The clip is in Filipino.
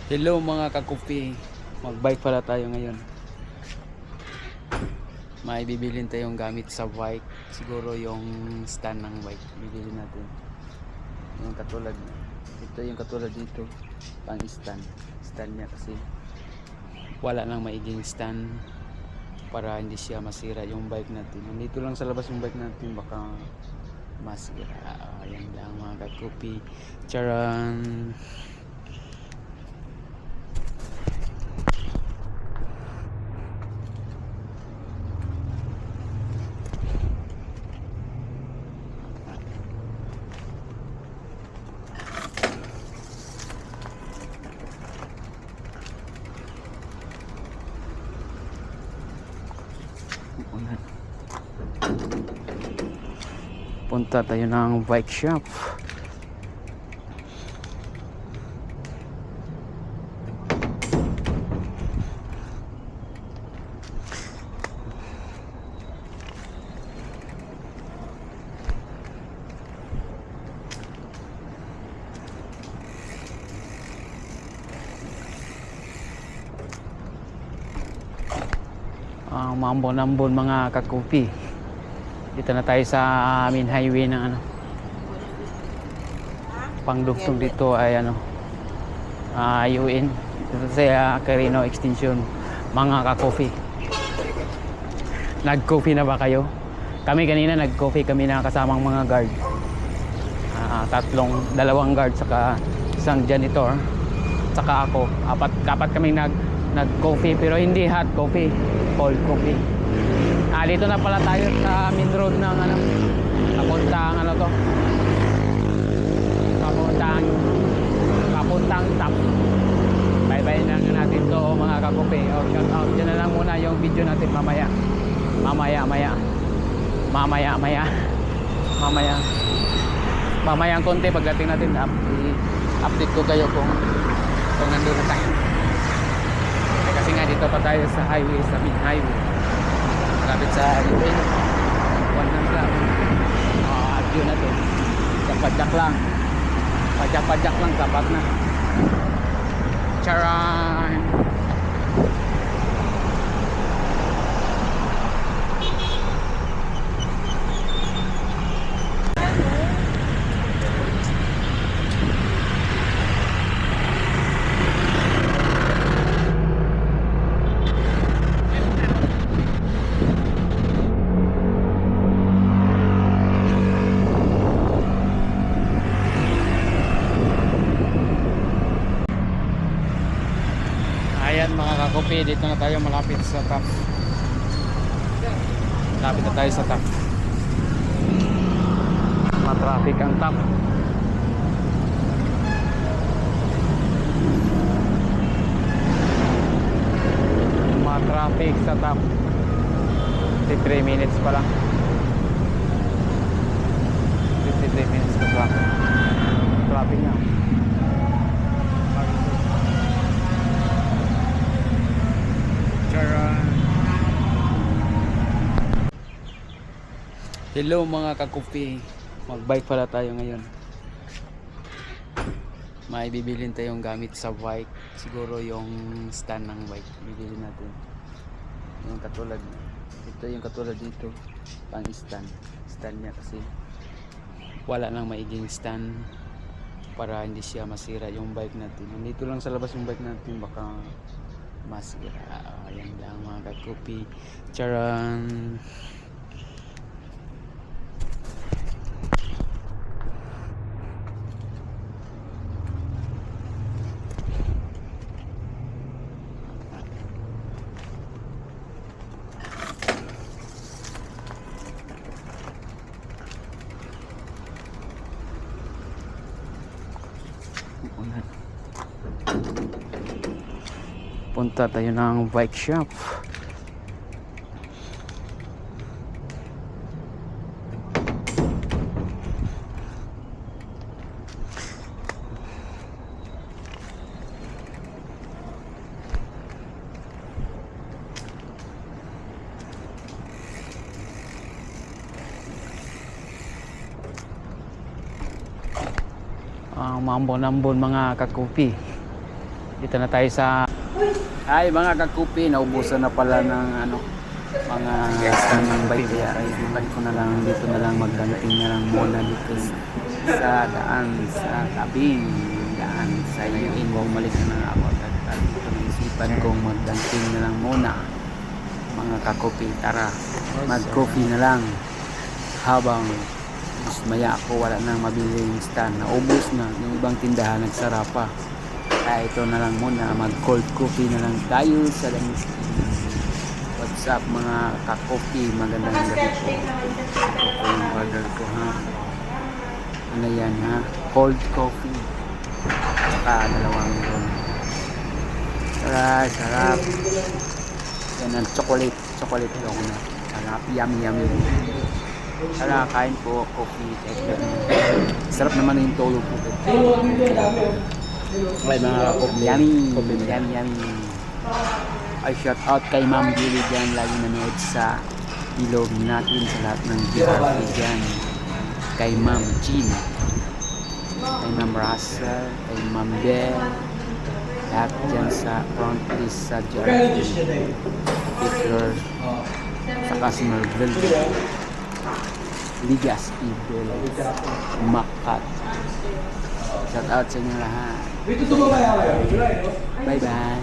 Hello mga kakupi, magbike pala tayo ngayon. May bibilin tayong gamit sa bike. Siguro yung stand ng bike bibilin natin. Yung katulad, ito yung katulad dito, pang stand niya kasi wala nang maiging stand para hindi siya masira yung bike natin. Nandito lang sa labas yung bike natin, baka masira. Ayan lang mga kakupi. Charan. Punta tayo ng bike shop. Mambon-ambon mga kakupi. Dito na tayo sa main highway ng pangdugtong dito ay UN dito sa Carino Extension. Mga ka-coffee, nag-coffee na ba kayo? Kami kanina nag-coffee kami na kasamang mga guard, dalawang guard saka isang janitor saka ako. Apat kami nag-coffee, pero hindi hot coffee, cold coffee. Dito na pala tayo sa main road ng papuntang papuntang top. Bye-bye na natin to mga kakope. Shout out. Diyan na lang muna yung video natin mamayang konti pagdating natin. Update ko kayo kung nandun na tayo. Kasi nga dito pa tayo sa highway, sa main highway, malapit sa highway. One lang adyo na to. Padyak lang sapat na. Charan. Ayan mga kakopi, dito na tayo malapit sa top. Malapit na tayo sa top. Matraffic ang top. Matraffic sa top. 53 minutes pa lang. 53 minutes pa traffic. Traffic na. Hello mga kakupi, magbike pala tayo ngayon. May bibilin tayong gamit sa bike. Siguro yung stand ng bike bibilin natin. Yung katulad, ito yung katulad dito, pang stand niya kasi wala nang maiging stand para hindi siya masira yung bike natin. Nandito lang sa labas yung bike natin, baka masira. Ayan lang mga kakupi. Charan. Punta tayo ng bike shop. Mambon-ambon mga kakupi. Dito na tayo sa... Ay mga kakupi, naubusan na pala ng ano, mga stand ng bike. Kaya ibalik ko na lang, dito na lang magdanting na lang muna dito sa daan, sa tabing daan sa UIN. Bumalik na lang ako at dito naisipan kong magdanting na lang muna. Mga kakupi, tara, mag-coffee na lang habang maya ako wala nang mabili yung stand. Naubos na, yung ibang tindahan nagsara pa. Kaya ito na lang muna, mag cold coffee na lang tayo sa langis. What's up mga ka-coffee, magandang gabi po. Ito po yung order ko ha. Ano yan ha? Cold coffee. Saka dalawang doon. Tara, sarap. Yan ang chocolate. Chocolate ako na. Sarap, yummy yummy. Tara, kain po, coffee. Sarap naman yung tolo po. Ay mga coffee, yummy. Yummy, yummy. Ay, shout out kay Ma'am Billy dyan. Lagi nanood sa ilog natin sa lahat ng GRP dyan. Kay Ma'am Jean. Kay Ma'am Russell. Kay Ma'am Bell. Lahat dyan sa front list sa GRP. Peter. Saka si Marvel. Ligas Ibel. Makat. Shout out sa inyo lahat. Bye bye.